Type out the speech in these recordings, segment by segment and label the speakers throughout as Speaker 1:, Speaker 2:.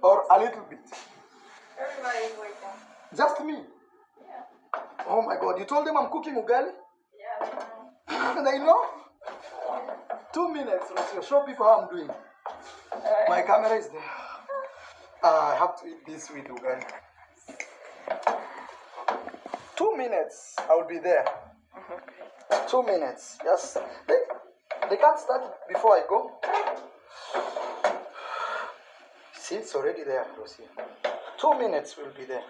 Speaker 1: Or a little bit?
Speaker 2: Everybody is waiting.
Speaker 1: Just me?
Speaker 2: Yeah.
Speaker 1: Oh my God, you told them I'm cooking ugali?
Speaker 2: Yeah.
Speaker 1: They know? 2 minutes, Rocio. Show people how I'm doing. My camera is there. I have to eat this with ugali. 2 minutes, I will be there. 2 minutes. Yes. They can't start before I go. See, it's already there, Rocio. 2 minutes will be there.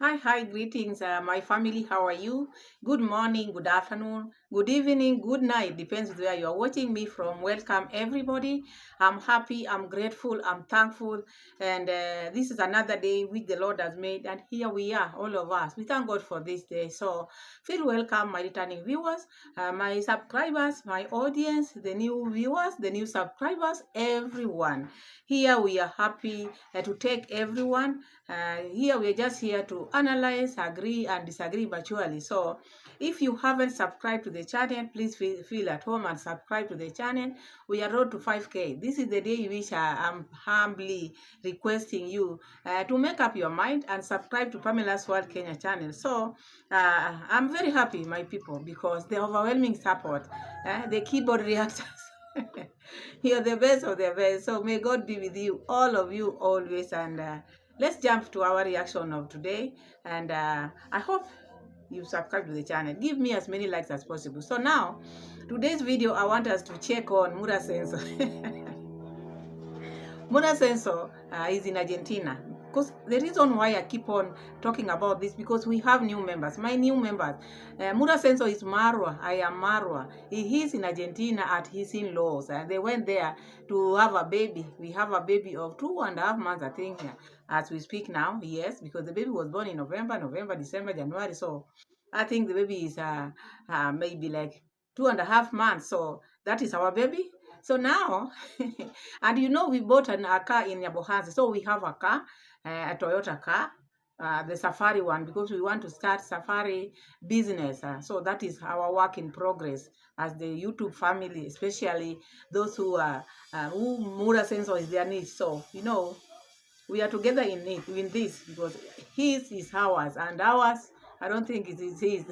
Speaker 3: Hi, greetings, my family. How are you? Good morning, good afternoon, good evening, good night. Depends where you are watching me from. Welcome, everybody. I'm happy, I'm grateful, I'm thankful. And this is another day which the Lord has made. And here we are, all of us. We thank God for this day. So feel welcome, my returning viewers, my subscribers, my audience, the new viewers, the new subscribers, everyone. Here we are happy to take everyone. Here we're just here to analyze, agree, and disagree virtually. So if you haven't subscribed to the channel, please feel at home and subscribe to the channel. We are road to 5K. This is the day in which I'm humbly requesting you to make up your mind and subscribe to Pamela's World Kenya channel. So I'm very happy, my people, because the overwhelming support, the keyboard reactors, you're the best of the best. So may God be with you, all of you, always. And let's jump to our reaction of today. And I hope you subscribe to the channel. Give me as many likes as possible. So now, today's video, I want us to check on Mura Senso. Mura Senso is in Argentina. Because the reason why I keep on talking about this, because we have new members. My new members, Mura Senso is Marwa. I am Marwa. He is in Argentina at his in-laws. They went there to have a baby. We have a baby of 2.5 months, I think, as we speak now. Yes, because the baby was born in November, December, January. So I think the baby is maybe like 2.5 months. So that is our baby. So now, and you know, we bought a car in Yabohansi. So we have a car, a Toyota car, the Safari one, because we want to start Safari business. So that is our work in progress as the YouTube family, especially those who are, who Mura Senso is their niche. So, you know, we are together in this, because his is ours and ours, I don't think it is his.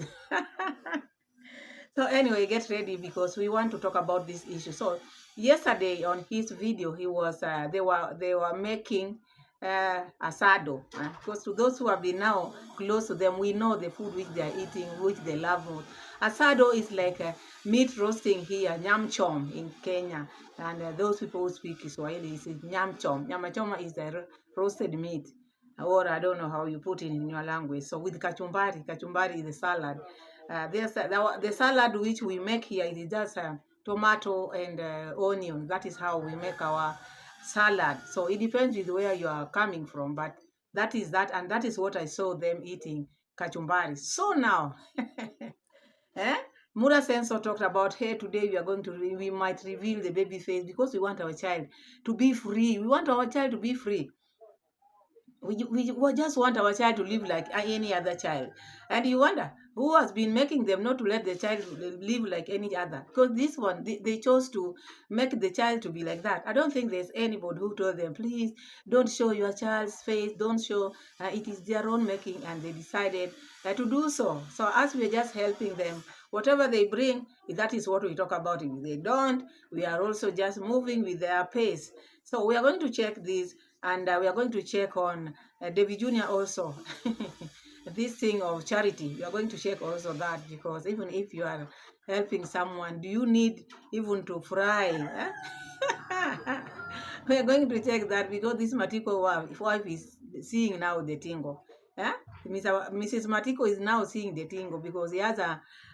Speaker 3: So anyway, get ready, because we want to talk about this issue. So yesterday on his video, he was they were making asado. Because to those who have been now close to them, we know the food which they are eating, which they love most. Asado is like meat roasting here, nyam chom in Kenya, and those people who speak Swahili is nyam chom. Nyama choma is the roasted meat, or I don't know how you put it in your language. So with kachumbari, kachumbari is the salad. The salad which we make here is just tomato and onion. That is how we make our salad. So it depends with where you are coming from, but that is that, and that is what I saw them eating, kachumbari. So now, Mura Senso talked about, hey, today we might reveal the baby face, because we want our child to be free. We want our child to be free. We just want our child to live like any other child. And you wonder who has been making them not to let the child live like any other, because this one, they chose to make the child to be like that. I don't think there's anybody who told them, please don't show your child's face, don't show. It is their own making, and they decided to do so. So as we're just helping them, whatever they bring, that is what we talk about. If they don't, we are also just moving with their pace. So we are going to check this, and we are going to check on David Jr. also. This thing of charity, we are going to check also that, because even if you are helping someone, do you need even to fry? We are going to check that, because this Matiko wife is seeing now the tingo. Mrs. Matiko is now seeing the tingo, because he has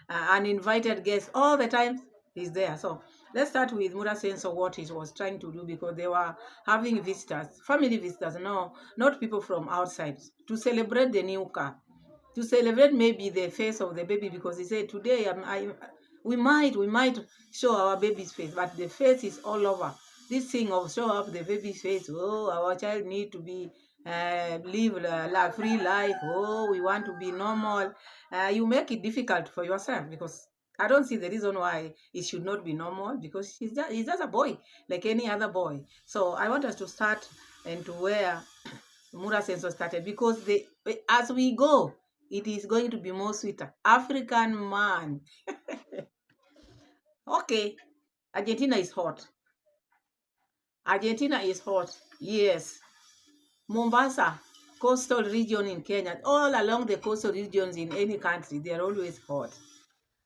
Speaker 3: an invited guest all the time. He's there. So let's start with Mura Senso, what he was trying to do, because they were having visitors, family visitors, no, not people from outside, to celebrate the new car, to celebrate maybe the face of the baby, because he said today we might show our baby's face, but the face is all over. This thing of show up the baby's face, oh, our child need to be live a free life, oh, we want to be normal. You make it difficult for yourself, because I don't see the reason why it should not be normal, because he's just a boy like any other boy. So I want us to start and to where Mura Senso started, because as we go, it is going to be more sweeter. African man. Okay, Argentina is hot. Argentina is hot. Yes. Mombasa, coastal region in Kenya, all along the coastal regions in any country, they are always hot.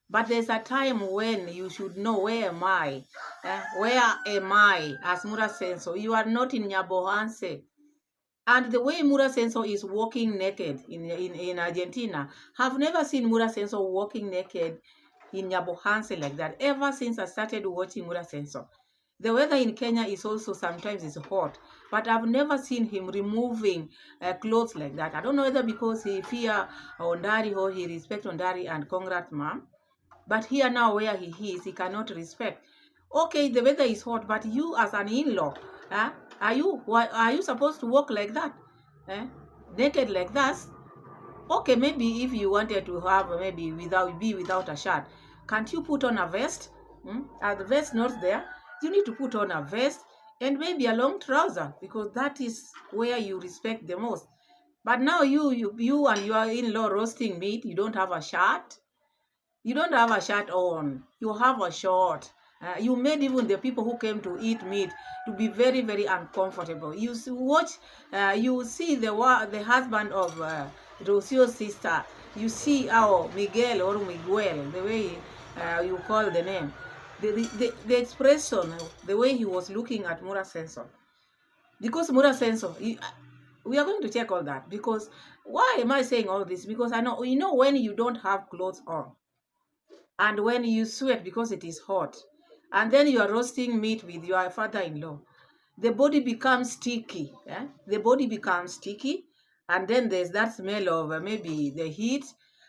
Speaker 3: But there's a time when you should know, where am I? Where am I as Mura Senso? You are not in Nyabohanse. And the way Mura Senso is walking naked in Argentina, I've never seen Mura Senso walking naked in Nyabohanse like that, ever since I started watching Mura Senso. The weather in Kenya is also sometimes is hot, but I've never seen him removing clothes like that. I don't know whether because he fear Ondari or he respect Ondari and Congrats mom. But here now where he is, he cannot respect. Okay, the weather is hot, but you as an in-law, are you supposed to walk like that? Naked like that? Okay, maybe if you wanted to have maybe without a shirt, can't you put on a vest? Are the vest not there? You need to put on a vest and maybe a long trouser, because that is where you respect the most. But now you and your in-law roasting meat, you don't have a shirt. You don't have a shirt on. You have a short. You made even the people who came to eat meat to be very, very uncomfortable. You watch, you see the husband of Rocio'S sister. You see how Miguel or Miguel, the way you call the name, the expression, the way he was looking at Mura Senso. Because Mura Senso, we are going to check all that. Because why am I saying all this? Because I know, when you don't have clothes on, and when you sweat because it is hot, and then you are roasting meat with your father-in-law, the body becomes sticky. The body becomes sticky, and then there's that smell of maybe the heat,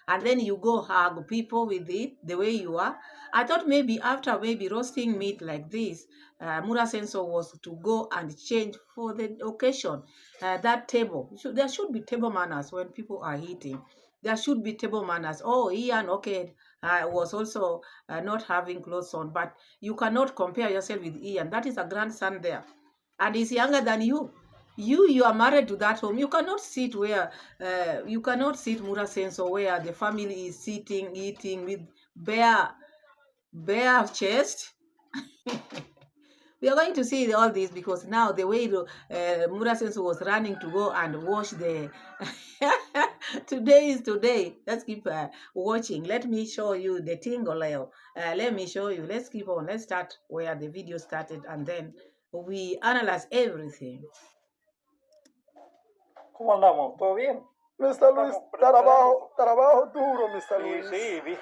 Speaker 3: and then you go hug people with it the way you are. I thought maybe after roasting meat like this, Mura Senso was to go and change for the occasion. That table, there should be table manners when people are eating. There should be table manners. Oh, Ian, okay, was also not having clothes on, but you cannot compare yourself with Ian. That is a grandson there, and he's younger than you. You are married to that home. You cannot sit where you cannot sit Mura Senso where the family is sitting, eating with bare chest. We are going to see all this, because now the way Mura Senso was running to go and wash the today is today. Let's keep watching. Let me show you the tingle. Let me show you. Let's keep on. Let's start where the video started, and then we analyze everything.
Speaker 4: ¿Cómo andamos? ¿Todo bien?
Speaker 1: Mr. Luis, trabajo duro, Mr. Luis.
Speaker 4: Sí,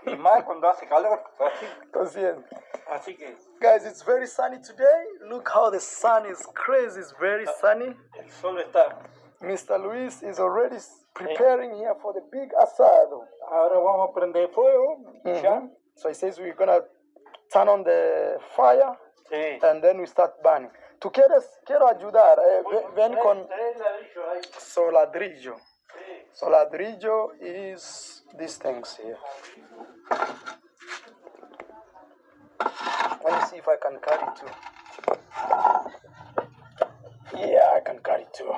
Speaker 4: y más cuando hace calor, así.
Speaker 1: Consciente.
Speaker 4: Así que
Speaker 1: Guys, it's very sunny today. Look how the sun is crazy. It's very sunny.
Speaker 4: el sol está.
Speaker 1: Mr. Luis is already preparing here for the big asado.
Speaker 4: Ahora vamos a prender fuego. ¿Ya?
Speaker 1: So he says we're gonna turn on the fire,
Speaker 4: Sí.
Speaker 1: and then we start burning. ¿Tú quiero ayudar? Ven con
Speaker 4: Tres ladrillos ahí.
Speaker 1: soladrillo.
Speaker 4: Sí.
Speaker 1: Soladrillo is these things here. Let me see if I can carry two. Yeah, I can carry two.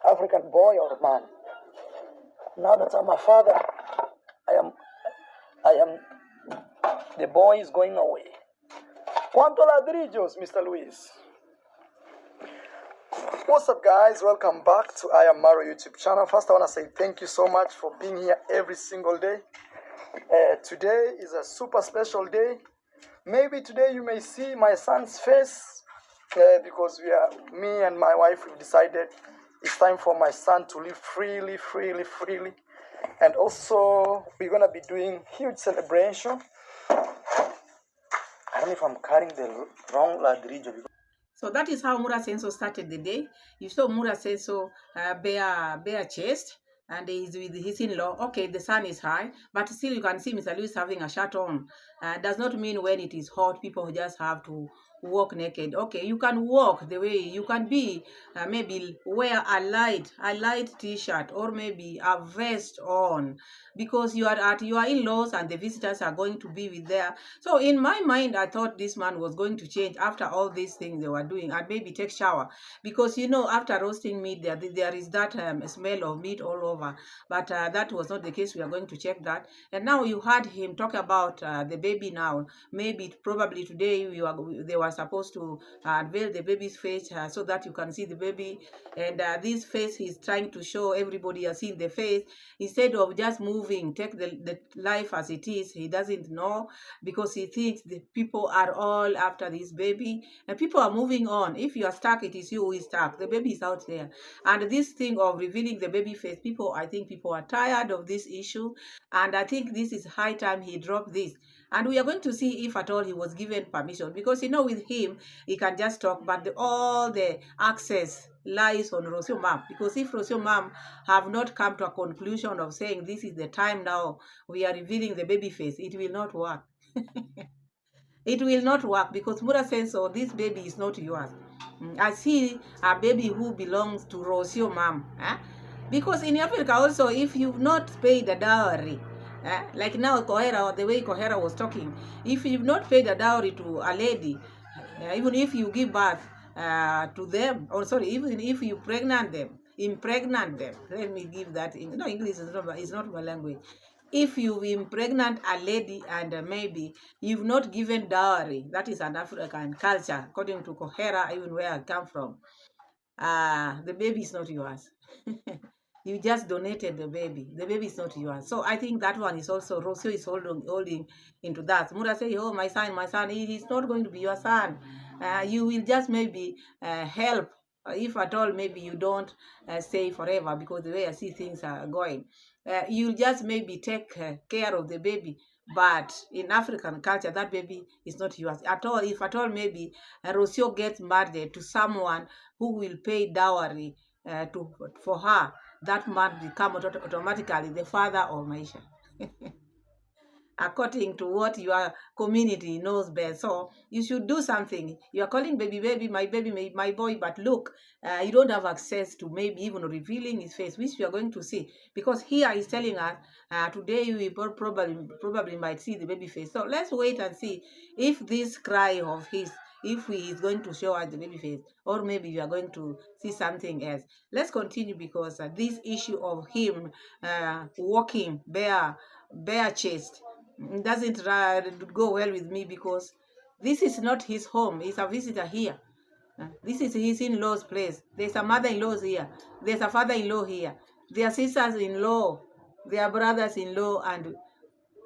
Speaker 1: African boy or man. Now that I'm a father, I am. The boy is going away. ¿Cuántos ladrillos, Mr. Luis? What's up, guys? Welcome back to Iammarwa YouTube channel. First, I want to say thank you so much for being here every single day. Today is a super special day. Maybe today you may see my son's face because me and my wife, we've decided it's time for my son to live freely. And also, we're going to be doing huge celebration. I don't know if I'm carrying the wrong ladrillo.
Speaker 3: So that is how Mura Senso started the day. You saw Mura Senso bare chest, and he's with his in-law. Okay, the sun is high, but still you can see Mr. Luis having a shirt on. Does not mean when it is hot, people just have to walk naked. Okay, you can walk the way you can be. Maybe wear a light t-shirt, or maybe a vest on, because you are at your in-laws and the visitors are going to be with there. So in my mind, I thought this man was going to change after all these things they were doing, and maybe take shower, because after roasting meat, there is that smell of meat all over. But that was not the case. We are going to check that. And now you heard him talk about the baby. Now maybe probably today they were supposed to unveil the baby's face, so that you can see the baby. And this face he's trying to show everybody has seen the face, instead of just moving, take the life as it is. He doesn't know, because he thinks the people are all after this baby, and people are moving on. If you are stuck, it is you who is stuck. The baby is out there. And this thing of revealing the baby face, I think people are tired of this issue, and I think this is high time he dropped this. And we are going to see if at all he was given permission, because with him he can just talk, but all the access lies on Rocio Mom. Because if Rocio Mom have not come to a conclusion of saying this is the time now we are revealing the baby face, it will not work. It will not work, because Mura says, so this baby is not yours. I see a baby who belongs to Rocio Mom. Because in Africa also, if you've not paid the dowry, like now Kohera, the way Kohera was talking, if you've not paid a dowry to a lady, even if you give birth to them, or sorry, even if you impregnate them, let me give that, English is not my language. If you impregnate a lady and maybe you've not given dowry, that is an African culture, according to Kohera, even where I come from, the baby is not yours. You just donated the baby. The baby is not yours. So I think that one is also, Rocio is holding into that. Mura say, oh, my son, he is not going to be your son. You will just maybe help, if at all maybe you don't stay forever, because the way I see things are going. You'll just maybe take care of the baby. But in African culture, that baby is not yours at all. If at all maybe Rocio gets married to someone who will pay dowry for her, that man become automatically the father of Maisha. According to what your community knows best. So you should do something. You are calling baby, my boy, but look, you don't have access to maybe even revealing his face, which we are going to see. Because here he's telling us, today we probably might see the baby face. So let's wait and see if this cry of his, if he is going to show us the baby face, or maybe we are going to see something else. Let's continue, because this issue of him walking bare chest doesn't go well with me, because this is not his home. He's a visitor here. This is his in-law's place. There's a mother-in-law here. There's a father-in-law here. There are sisters-in-law. There are brothers-in-law, and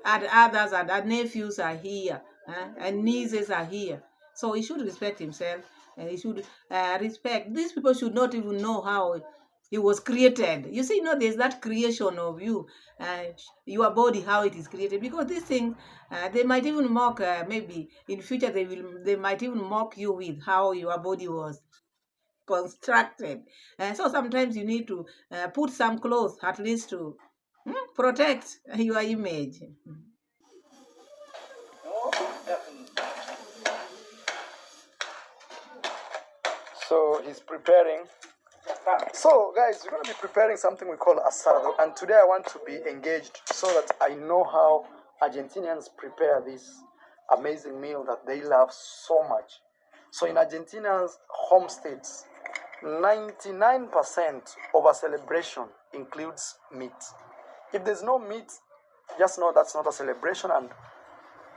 Speaker 3: others and nephews are here, and nieces are here. So he should respect himself, and he should respect. These people should not even know how he was created. You see, there's that creation of you, your body, how it is created. Because these things, they might even mock. Maybe in future they might even mock you with how your body was constructed. So sometimes you need to put some clothes at least to protect your image.
Speaker 4: No, definitely.
Speaker 1: So he's preparing. So guys, we're going to be preparing something we call asado, and today I want to be engaged so that I know how Argentinians prepare this amazing meal that they love so much. So in Argentina's homesteads, 99% of a celebration includes meat. If there's no meat, just know that's not a celebration, and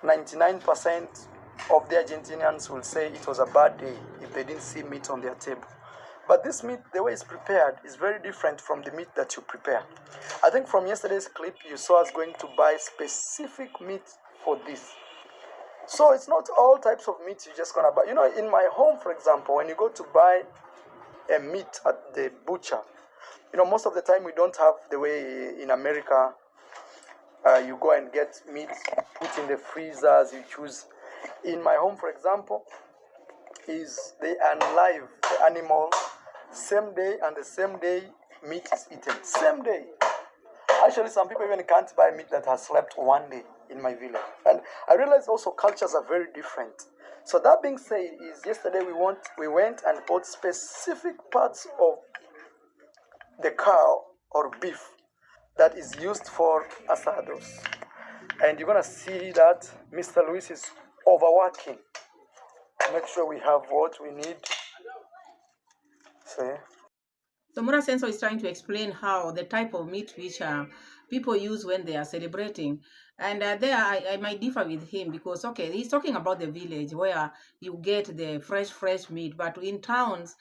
Speaker 1: 99% of the Argentinians will say it was a bad day if they didn't see meat on their table. But this meat, the way it's prepared, is very different from the meat that you prepare. I think from yesterday's clip, you saw us going to buy specific meat for this. So it's not all types of meat you're just gonna buy. In my home, for example, when you go to buy a meat at the butcher, most of the time we don't have the way in America. You go and get meat, put in the freezers, you choose. In my home, for example, they unlive the animal same day, and the same day meat is eaten. Same day. Actually, some people even can't buy meat that has slept one day in my village. And I realize also cultures are very different. So that being said, is yesterday we went and bought specific parts of the cow or beef that is used for asados. And you're gonna see that Mr. Luis is overworking to make sure we have what we need. See?
Speaker 3: So Mura Senso is trying to explain how the type of meat which people use when they are celebrating. And there I might differ with him because, okay, he's talking about the village where you get the fresh meat. But in towns,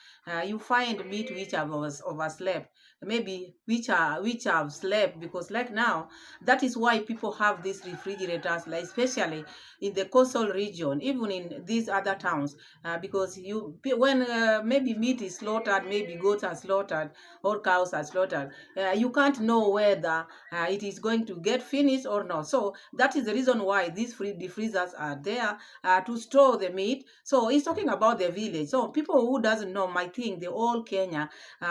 Speaker 3: you find meat which have overslept. Maybe which have slept, because like now, that is why people have these refrigerators, like especially in the coastal region, even in these other towns, because when maybe meat is slaughtered, maybe goats are slaughtered or cows are slaughtered, you can't know whether it is going to get finished or not. So that is the reason why these the freezers are there to store the meat. So he's talking about the village. So people who doesn't know might think the whole Kenya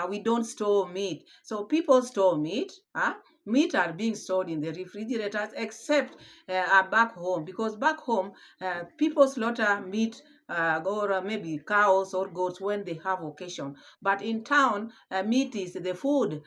Speaker 3: we don't store meat. So people store meat. Meat are being stored in the refrigerators, except back home, because back home people slaughter meat or maybe cows or goats when they have occasion. But in town, meat is the food.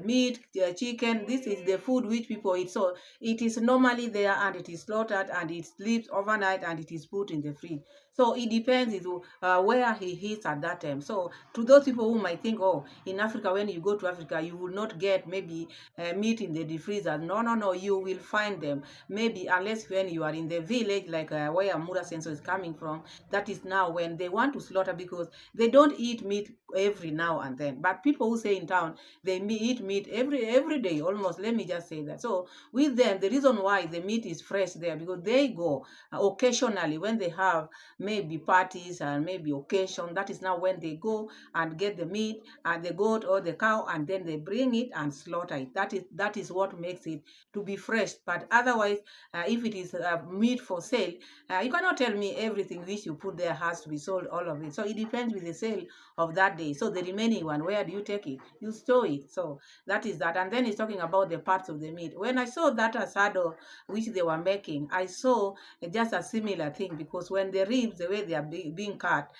Speaker 3: Meat, chicken, this is the food which people eat. So it is normally there and it is slaughtered and it sleeps overnight and it is put in the fridge. So it depends where he eats at that time. So to those people who might think, oh, in Africa, when you go to Africa, you will not get maybe meat in the freezer. No, you will find them. Maybe unless when you are in the village, like where Mura Senso is coming from, that is now when they want to slaughter, because they don't eat meat every now and then. But people who say in town, they eat meat every day, almost. Let me just say that. So with them, the reason why the meat is fresh there, because they go occasionally when they have maybe parties and maybe occasion. That is now when they go and get the meat and the goat or the cow, and then they bring it and slaughter it. That is what makes it to be fresh. But otherwise, if it is meat for sale, you cannot tell me everything which you put there has to be sold, all of it. So it depends with the sale of that day. So the remaining one, where do you take it? You store it. So that is that. And then he's talking about the parts of the meat. When I saw that asado which they were making, I saw just a similar thing, because when the ribs, the way they are being cut,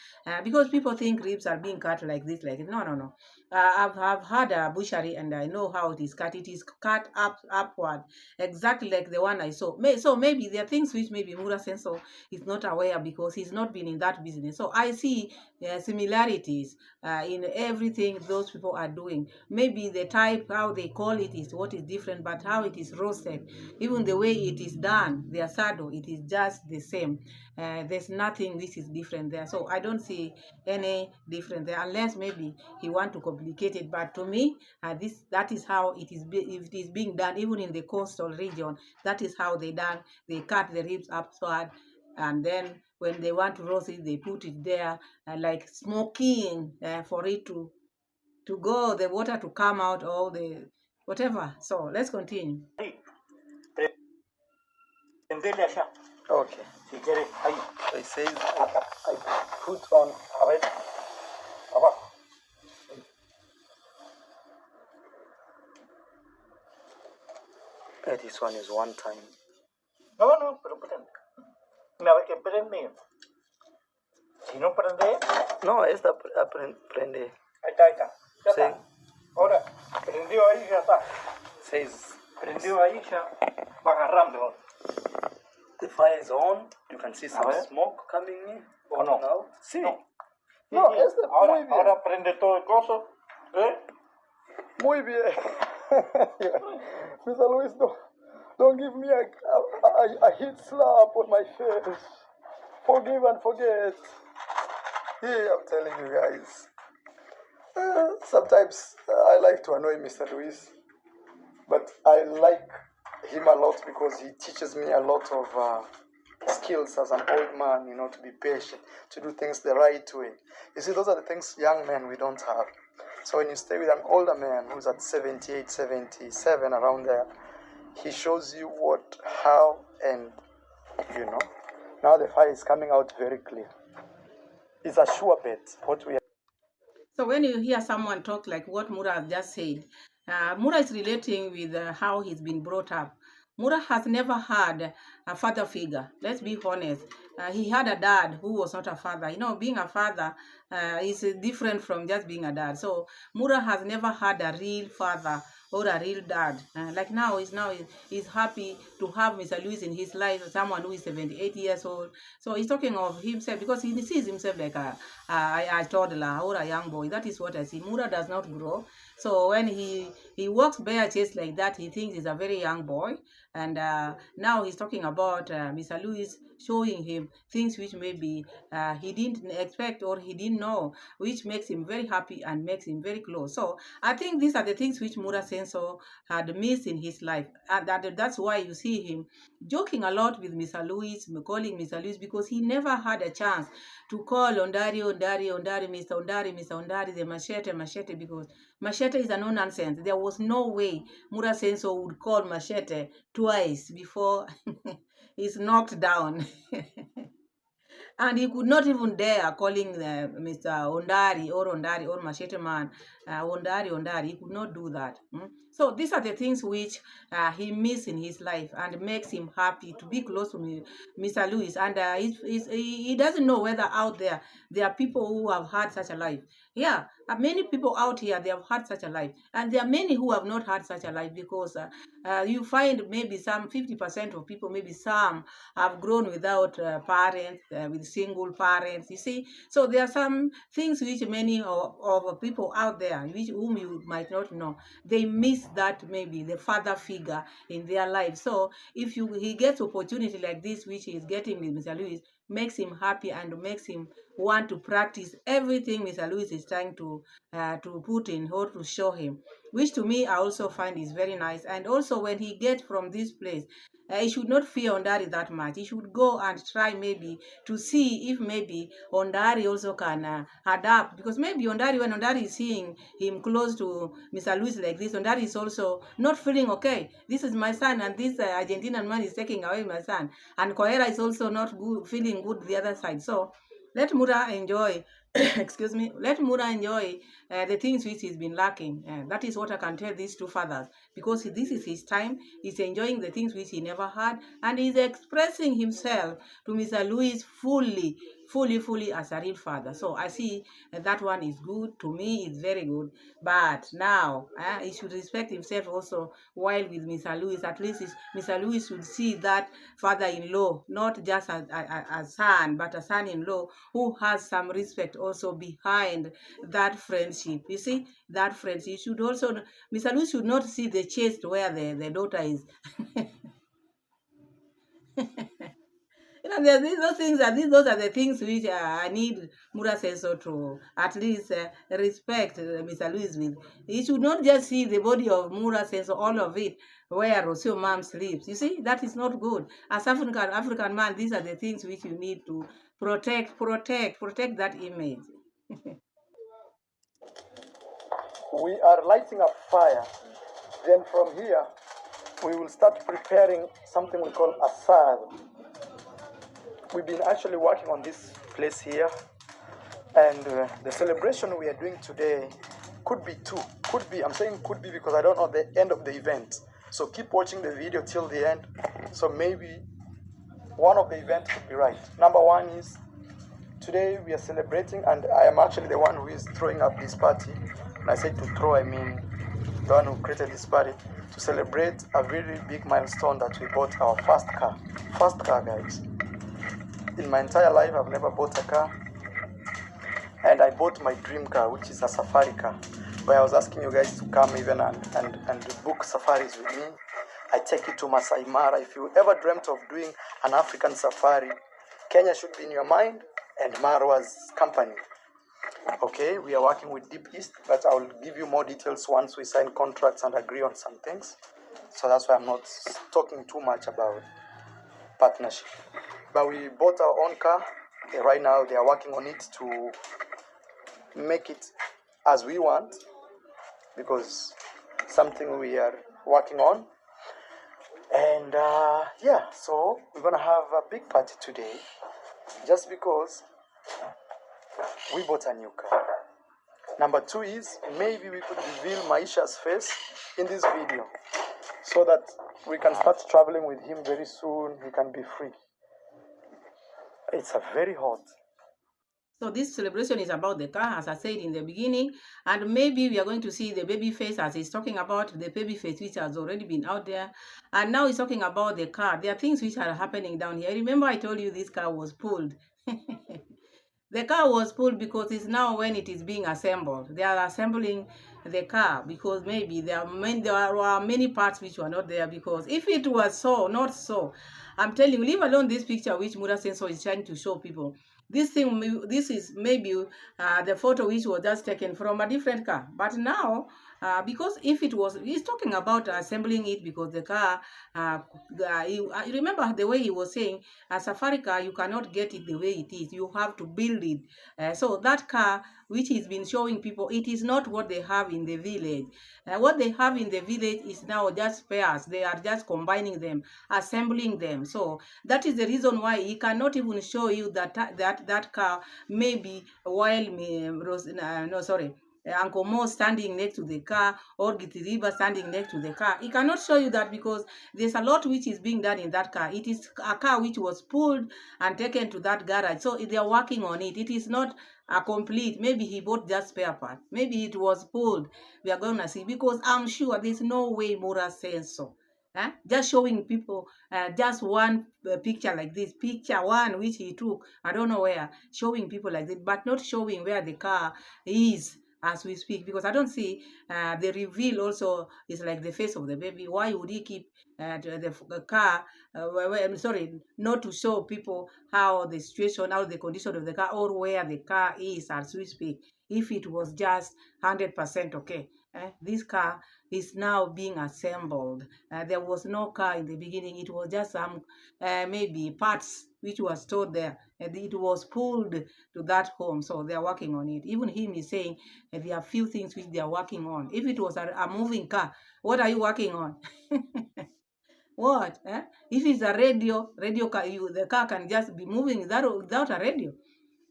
Speaker 3: because people think ribs are being cut like this, like no. I've had a butchery and I know how it is cut. It is cut upward, exactly like the one I saw. So maybe there are things which maybe Mura Senso is not aware, because he's not been in that business. So I see similarities in everything those people are doing. Maybe the type, how they call it is what is different, but how it is roasted, even the way it is done, the asado, it is just the same. There's nothing which is different there. So I don't see any difference there, unless maybe he want to complicate it. But to me, that is how it is being done, even in the coastal region. That is how they done. They cut the ribs upward, and then when they want to roast it, they put it there like smoking for it to go, the water to come out, all the whatever. So let's continue.
Speaker 4: Ahí. Prendele allá,
Speaker 1: Okay.
Speaker 4: si quieres. Ahí.
Speaker 1: So it says I put on.
Speaker 4: A ver. Abajo.
Speaker 1: This one is one time.
Speaker 4: No, pero prende. Una vez que prende. Si no prende,
Speaker 1: No, esta prende.
Speaker 4: ahí está. Ya
Speaker 1: Sí.
Speaker 4: está. Ahora, prendió ahí, ya está.
Speaker 1: Says
Speaker 4: Prendió ahí, ya va agarrando.
Speaker 1: the fire is on. You can see some
Speaker 4: ver.
Speaker 1: smoke coming in.
Speaker 4: ¿O no?
Speaker 1: Now, see.
Speaker 4: No.
Speaker 1: No,
Speaker 4: Sí,
Speaker 1: este
Speaker 4: ahora,
Speaker 1: muy bien.
Speaker 4: ahora prende todo el coso.
Speaker 1: Muy bien. Mr. Luis, don't give me a heat slap on my face. Forgive and forget. Yeah, I'm telling you guys. Sometimes I like to annoy Mr. Luis, but I like him a lot because he teaches me a lot of skills as an old man, to be patient, to do things the right way. You see, those are the things young men we don't have. So when you stay with an older man who's at 78, 77, around there, he shows you what, how, and, now the fire is coming out very clear. It's a sure bet, what we are.
Speaker 3: So when you hear someone talk like what Mura has just said, Mura is relating with how he's been brought up. Mura has never had a father figure. Let's be honest. He had a dad who was not a father. You know, being a father is different from just being a dad. So Mura has never had a real father or a real dad. Like now, he's happy to have Mr. Lewis in his life, someone who is 78 years old. So he's talking of himself because he sees himself like a toddler or a young boy. That is what I see. Mura does not grow. So when he walks bare chest like that, he thinks he's a very young boy. And now he's talking about Mr. Lewis showing him things which maybe he didn't expect or he didn't know, which makes him very happy and makes him very close. So I think these are the things which Mura Senso had missed in his life. And that's why you see him joking a lot with Mr. Lewis, calling Mr. Lewis, because he never had a chance to call Ondari, Mr. Ondari, the machete, because machete is a no-nonsense. There was no way Mura Senso would call machete twice before he's knocked down. And he could not even dare calling Mr. Ondari or Machete Man, Ondari. He could not do that. So these are the things which he missed in his life and makes him happy to be close to Mr. Lewis. And he doesn't know whether out there are people who have had such a life. Yeah, many people out here, they have had such a life. And there are many who have not had such a life because you find maybe some 50% of people, maybe some have grown without parents, with single parents, you see. So there are some things which many of people out there, whom you might not know, they miss that maybe the father figure in their life. So if he gets opportunity like this, which he is getting with Mr. Lewis, makes him happy and makes him want to practice everything Mr. Lewis is trying to put in or to show him, which to me I also find is very nice. And also when he gets from this place, he should not fear Ondari that much. He should go and try maybe to see if maybe Ondari also can adapt. Because maybe when Ondari is seeing him close to Mr. Luis like this, Ondari is also not feeling okay. This is my son, and this Argentinian man is taking away my son. And Koera is also not good, feeling good the other side. So let Mura enjoy, excuse me, let Mura enjoy the things which he's been lacking. That is what I can tell these two fathers, because this is his time. He's enjoying the things which he never had, and he's expressing himself to Mr. Louis fully as a real father. So I see that one is good. To me, it's very good. But now, he should respect himself also while with Mr. Louis. At least Mr. Louis should see that father-in-law, not just a son, but a son-in-law who has some respect also behind that friendship. You see, that friendship should also, Mr. Louis should not see the chest where the daughter is. You know, those are the things which I need Mura Senso to at least respect Mr. Louis with. He should not just see the body of Mura Senso, all of it, where Rocio'S mom sleeps. You see, that is not good. As African man, these are the things which you need to protect that image.
Speaker 1: We are lighting up fire. Then from here, we will start preparing something we call asad. We've been actually working on this place here, and the celebration we are doing today could be two. Could be, I'm saying could be because I don't know the end of the event. So keep watching the video till the end. So maybe one of the events could be right. Number one is today we are celebrating, and I am actually the one who is throwing up this party. And I say to throw, I mean the one who created this party, to celebrate a very big milestone that we bought our first car. First car, guys. In my entire life, I've never bought a car. And I bought my dream car, which is a safari car, where I was asking you guys to come even and book safaris with me. I take you to Iammarwa. If you ever dreamt of doing an African safari, Kenya should be in your mind, and Marwa's company. Okay, we are working with D1SGRACED, but I will give you more details once we sign contracts and agree on some things. So that's why I'm not talking too much about partnership. But we bought our own car. Right now they are working on it to make it as we want, because something we are working on. And yeah, so we're gonna have a big party today, just because we bought a new car. Number two is maybe we could reveal Maisha's face in this video. so that we can start traveling with him very soon. He can be free. It's a very hot.
Speaker 3: So this celebration is about the car, as I said in the beginning, and maybe we are going to see the baby face as he's talking about the baby face, which has already been out there, and now he's talking about the car. There are things which are happening down here. Remember I told you this car was pulled. The car was pulled because it's now when it is being assembled. They are assembling the car because maybe there were many parts which were not there, because if it was so, not so, I'm telling you, leave alone this picture which Mura Sensor is trying to show people. This is maybe the photo which was just taken from a different car. But now, because if it was, he's talking about assembling it because the car, I remember the way he was saying, a safari car, you cannot get it the way it is. You have to build it. So that car, which he's been showing people, it is not what they have in the village. What they have in the village is now just spares. They are just combining them, assembling them. So that is the reason why he cannot even show you that car maybe while Uncle Mo standing next to the car or Gitiriba standing next to the car. He cannot show you that because there's a lot which is being done in that car. It is a car which was pulled and taken to that garage. So they are working on it. It is not a complete. Maybe he bought just spare part. Maybe it was pulled. We are going to see, because I'm sure there's no way Mura says so. Just showing people just one picture like this, picture one which he took, I don't know where, showing people like this, but not showing where the car is as we speak, because I don't see the reveal also is like the face of the baby. Why would he keep the car, I'm sorry, not to show people how the situation, how the condition of the car, or where the car is as we speak, if it was just 100% okay. This car is now being assembled. There was no car in the beginning. It was just some maybe parts which was stored there, and it was pulled to that home. So they are working on it. Even him is saying there are few things which they are working on. If it was a moving car, what are you working on? What? If it's a radio car, the car can just be moving without a radio.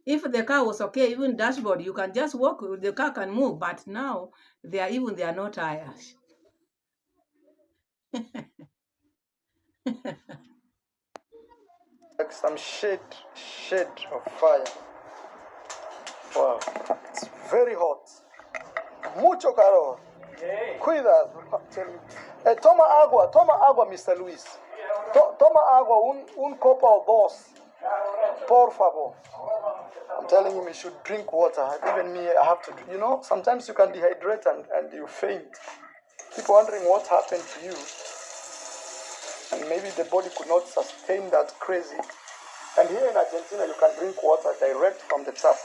Speaker 3: If the car was okay, even dashboard, you can just walk, the car can move. But now, they are no tires.
Speaker 1: Like some shade of fire. Wow, it's very hot. Mucho calor. Cuidado. Toma agua, Mr. Luis. Toma agua, un copa o dos. Por favor. I'm telling him he should drink water. Even me, I have to, sometimes you can dehydrate and you faint. Keep wondering what happened to you. And maybe the body could not sustain that crazy. And here in Argentina, you can drink water direct from the tap.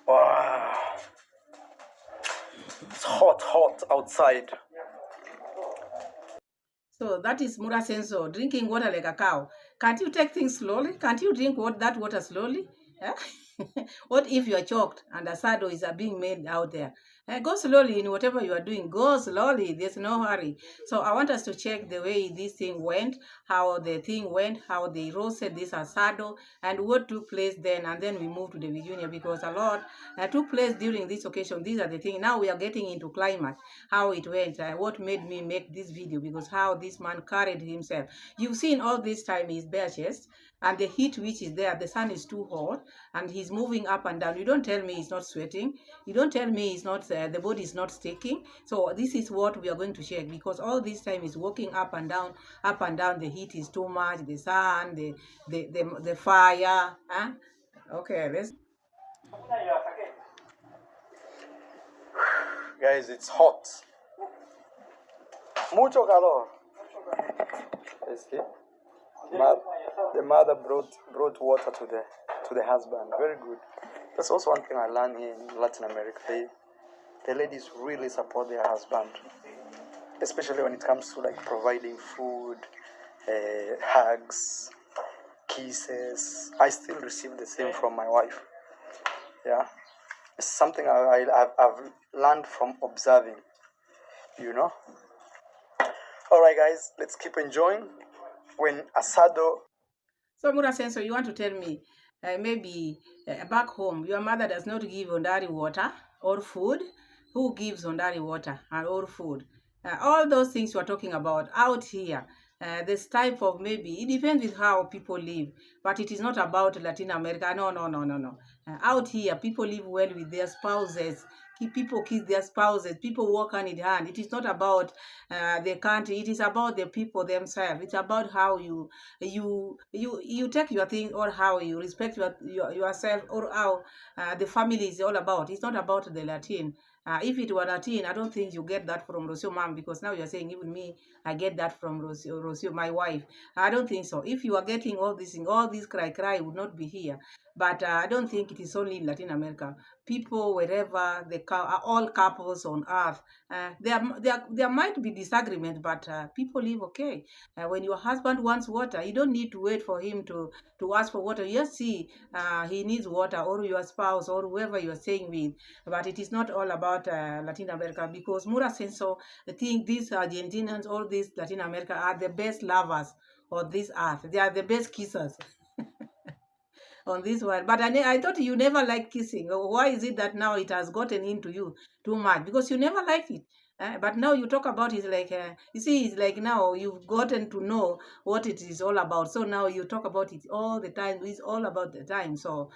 Speaker 1: Wow. It's hot outside.
Speaker 3: So that is Mura Senso, drinking water like a cow. Can't you take things slowly? Can't you drink that water slowly? What if you are choked and asado is being made out there? Go slowly in whatever you are doing. Go slowly. There's no hurry. So I want us to check the way this thing went, how the thing went, how they roasted this asado, and what took place then. And then we move to the Virginia, because a lot took place during this occasion. These are the things. Now we are getting into climate, how it went, what made me make this video, because how this man carried himself. You've seen all this time his bare chest, and the heat which is there, the sun is too hot, and he's moving up and down. You don't tell me he's not sweating. You don't tell me he's not, the body is not sticking. So this is what we are going to check, because all this time is walking up and down. The heat is too much, the sun, the fire. Okay, let's.
Speaker 1: Guys, it's hot. Mucho calor. See? The mother brought water to the husband. Very good. That's also one thing I learned here in Latin America. The ladies really support their husband, especially when it comes to like providing food, hugs, kisses. I still receive the same from my wife. Yeah, it's something I've learned from observing. All right, guys, let's keep enjoying. when asado.
Speaker 3: So, Murasenso, you want to tell me, maybe back home, your mother does not give Ondari water or food. Who gives Ondari water and or food? All those things you are talking about out here. This type of maybe, it depends with how people live, but it is not about Latin America. No, no, no, no, no. Out here, people live well with their spouses. People kiss their spouses. People walk hand in hand. It is not about the country. It is about the people themselves. It's about how you take your thing, or how you respect yourself, or how the family is all about. It's not about the Latin. If it were Latin, I don't think you get that from Rocio mom, because now you're saying even me, I get that from Rocio, my wife. I don't think so. If you are getting all this cry would not be here. But I don't think it is only in Latin America. People wherever they are, all couples on earth, there might be disagreement, but people live okay. When your husband wants water, you don't need to wait for him to ask for water. You just see he needs water, or your spouse, or whoever you are staying with. But it is not all about Latin America, because Mura Senso, I think these Argentinians, all these Latin America are the best lovers on this earth. They are the best kissers on this one. But I thought you never liked kissing. Why is it that now it has gotten into you too much? Because you never liked it. But now you talk about it like, you see, it's like now you've gotten to know what it is all about. So now you talk about it all the time. It's all about the time. So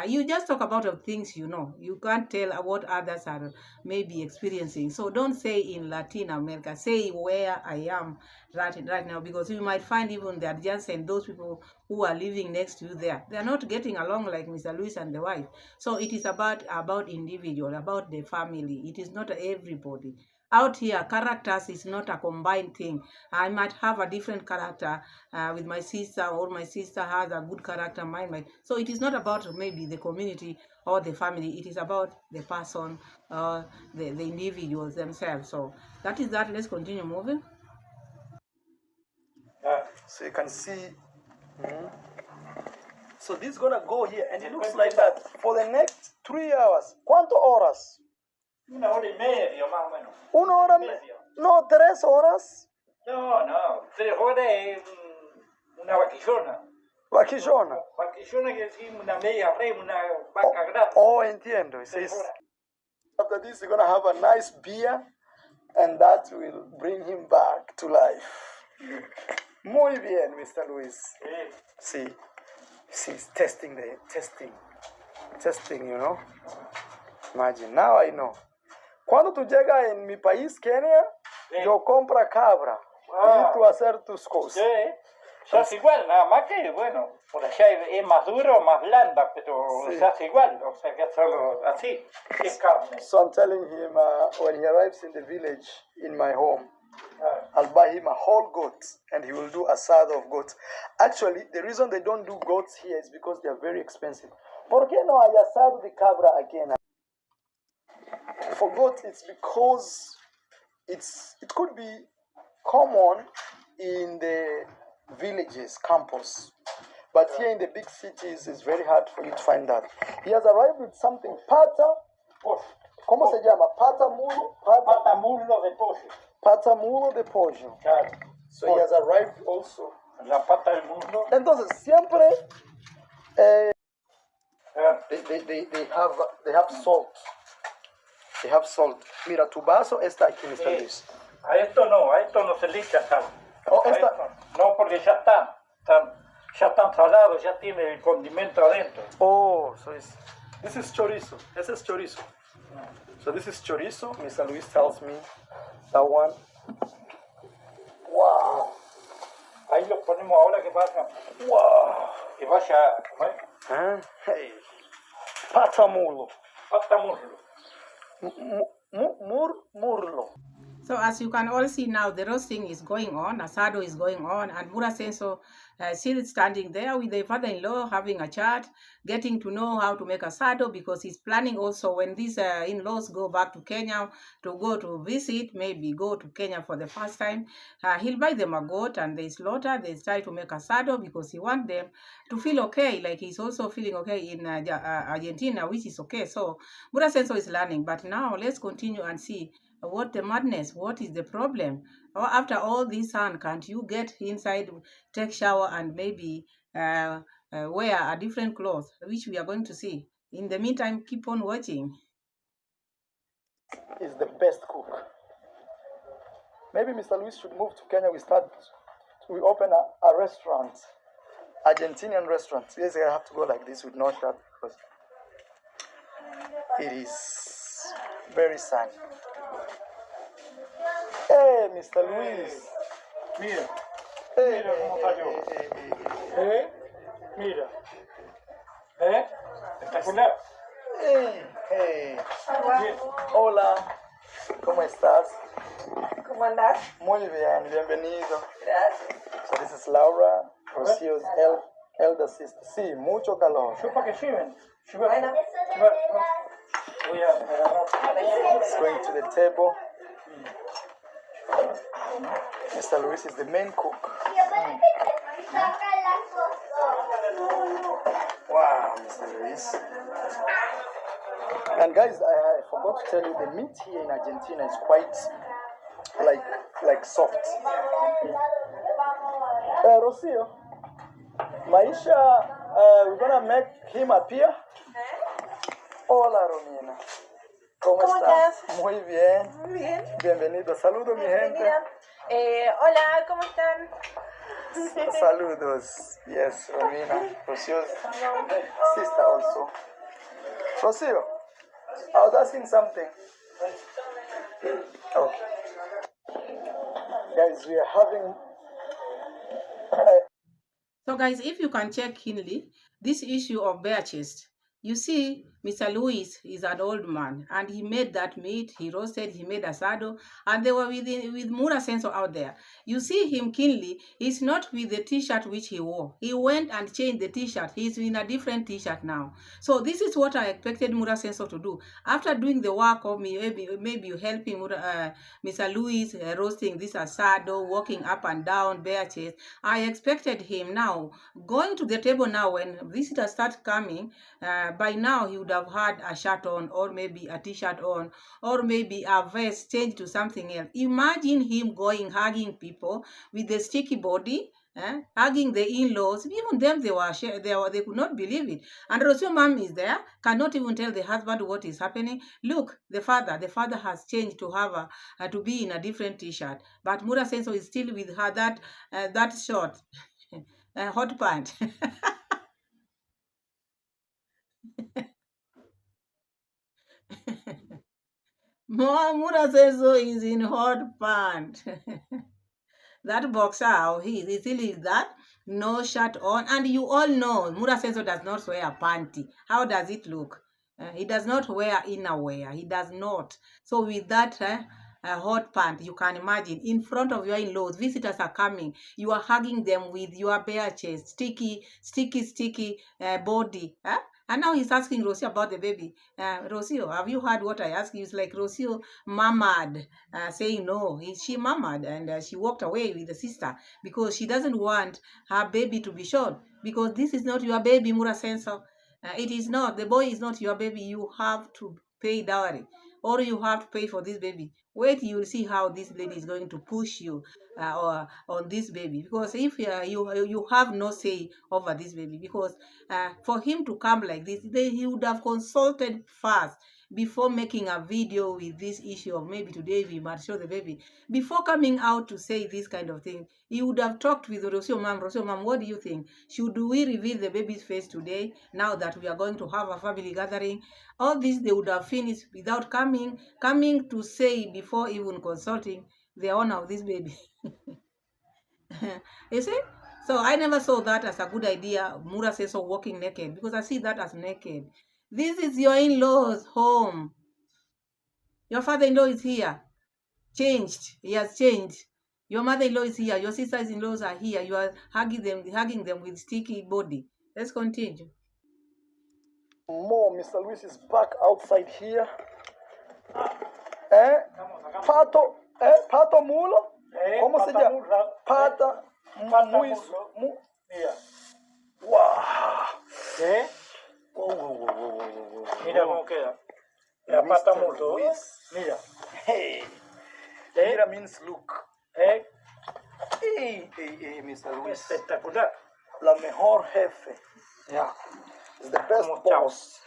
Speaker 3: you just talk about things you know. You can't tell what others are maybe experiencing. So don't say in Latin America. Say where I am right now, because you might find even the adjacent, those people who are living next to you there, they are not getting along like Mr. Luis and the wife. So it is about individual, about the family. It is not everybody. Out here, characters is not a combined thing. I might have a different character with my sister, or my sister has a good character, mine might. So it is not about maybe the community or the family. It is about the person, the individuals themselves. So that is that. Let's continue moving.
Speaker 1: So you can see. So this is gonna go here, and it looks like that for the next 3 hours. ¿Cuánto horas?
Speaker 4: 1 hora y media más o menos.
Speaker 1: 1 hora. No, 3 horas.
Speaker 4: No, 3 horas es una vaquillona.
Speaker 1: Vaquillona.
Speaker 4: Vaquillona quiere decir una media red, una vaca grande.
Speaker 1: Oh, entiendo. It says, after this, you're gonna have a nice beer, and that will bring him back to life. Muy bien, Mr. Luis. See, he's testing, you know. Imagine, now I know. Cuando tú llegas en mi país, Kenia, yo compro cabra y tú hacer tus cosas.
Speaker 4: Se hace igual, nada más que, bueno, por allá es más duro, más blanda, pero se hace igual, o sea que hacerlo así, es carne.
Speaker 1: So I'm telling him when he arrives in the village in my home, I'll buy him a whole goat and he will do asado of goats. Actually, the reason they don't do goats here is because they are very expensive. ¿Por qué no hay asado de cabra again? For goats, it's because it could be common in the villages, campus. But here in the big cities, it's very hard for you to find that. He has arrived with something, pata. ¿Cómo se llama? Pata mulo?
Speaker 4: Pata muslo de pollo.
Speaker 1: Pata mulo de pollo.
Speaker 4: Claro.
Speaker 1: So he has arrived also.
Speaker 4: La pata del muslo.
Speaker 1: Entonces, siempre they have salt. They have salt. Mira, tu vaso está aquí, Mr. Luis.
Speaker 4: A esto no se le echa sal.
Speaker 1: Oh, esta...
Speaker 4: No, porque ya están salados, ya tiene el condimento adentro.
Speaker 1: Oh, so this is chorizo. This is chorizo. So this is chorizo. Mr. Luis tells me that one. Wow.
Speaker 4: Ahí lo ponemos ahora que vaya.
Speaker 1: Wow.
Speaker 4: Que vaya.
Speaker 1: Hey. Pata mulo.
Speaker 4: Pata muslo.
Speaker 1: Murlo.
Speaker 3: So as you can all see now, the roasting is going on, asado is going on, and Mura Senso still standing there with the father-in-law having a chat, getting to know how to make asado, because he's planning also when these in-laws go back to Kenya to go to visit, maybe go to Kenya for the first time, he'll buy them a goat and they slaughter, they try to make asado because he wants them to feel okay, like he's also feeling okay in Argentina, which is okay. So Mura Senso is learning, but now let's continue and see What the madness? What is the problem? Or after all this sun, can't you get inside, take shower, and maybe wear a different cloth, which we are going to see. In the meantime, keep on watching.
Speaker 1: Is the best cook. Maybe Mr. Luis should move to Kenya. We open a restaurant, Argentinian restaurant. Yes, I have to go like this with no shirt because it is very sunny. Hey, Mr. Luis.
Speaker 4: Mira,
Speaker 1: Hey,
Speaker 4: mira cómo está yo. Mira. Espectacular.
Speaker 1: Hey, hey.
Speaker 4: Bien.
Speaker 1: Hola, ¿cómo estás?
Speaker 2: ¿Cómo andás?
Speaker 1: Muy bien, bienvenido.
Speaker 2: Gracias.
Speaker 1: So this is Laura, Rocio'S elder sister. Sí, mucho calor.
Speaker 4: Chupa que sirven. Chupa.
Speaker 2: Bueno.
Speaker 4: Voy a agarrar.
Speaker 1: It's going to the table. Mr. Luis is the main cook. Wow, Mr. Luis. And guys, I forgot to tell you, the meat here in Argentina is quite like soft. Rocio, Maisha, we're gonna make him appear. Hola, Romina. ¿Cómo estás? Muy bien.
Speaker 2: Muy bien.
Speaker 1: Bienvenido. Saludos, mi gente.
Speaker 2: Hola, ¿cómo están?
Speaker 1: Saludos. Yes, Romina. Rocio's sister also. Rocio, I was asking something. Okay. Guys, we are having...
Speaker 3: So guys, if you can check keenly, this issue of bare chest, you see, Mr. Luis is an old man, and he made that meat, he roasted, he made asado, and they were with Mura Senso out there. You see him keenly, he's not with the t-shirt which he wore. He went and changed the t-shirt. He's in a different t-shirt now. So this is what I expected Mura Senso to do. After doing the work of me, maybe you helping Mr. Luis roasting this asado, walking up and down, bare chest. I expected him now, going to the table now when visitors start coming, by now he would have had a shirt on, or maybe a t-shirt on, or maybe a vest changed to something else. Imagine him going hugging people with the sticky body, hugging the in-laws. Even them, they could not believe it. And Rocio mom is there, cannot even tell the husband what is happening. Look, the father has changed to have to be in a different t-shirt, but Mura Senso is still with her that short hot pant. Mura Senso is in hot pant. That boxer, how he still is that, no shirt on, and you all know Mura Senso does not wear a panty. How does it look? He does not wear innerwear. He does not. So with that hot pant, you can imagine in front of your in-laws, visitors are coming. You are hugging them with your bare chest, sticky body. And now he's asking Rocio about the baby. Rocio, have you heard what I asked you? It's like Rocio murmured, saying no. She murmured, and she walked away with the sister because she doesn't want her baby to be short. Because this is not your baby, Mura Senso. It is not. The boy is not your baby. You have to pay dowry, or you have to pay for this baby. Wait, you'll see how this lady is going to push you or on this baby. Because if you have no say over this baby, because for him to come like this, he would have consulted first before making a video with this issue of maybe today we might show the baby. Before coming out to say this kind of thing, he would have talked with Rocio mom. Rocio mom, what do you think? Should we reveal the baby's face today, now that we are going to have a family gathering? All this they would have finished without coming to say before even consulting the owner of this baby. You see? So I never saw that as a good idea, Mura Senso walking naked, because I see that as naked. This is your in-laws' home. Your father-in-law is here. Changed. He has changed. Your mother-in-law is here. Your sisters-in-laws are here. You are hugging them with sticky body. Let's continue.
Speaker 1: More, Mr. Luis is back outside here. Pato mulo? ¿Cómo se llama? Pata muy...
Speaker 4: Mira.
Speaker 1: Wow.
Speaker 4: Mira cómo queda. La pata mulo. Mira.
Speaker 1: Hey. Victoria means look.
Speaker 4: ¿Eh?
Speaker 1: Mr. Luis.
Speaker 4: Espectacular.
Speaker 1: La mejor jefe.
Speaker 4: Ya.
Speaker 1: Is the best
Speaker 4: Como
Speaker 1: boss.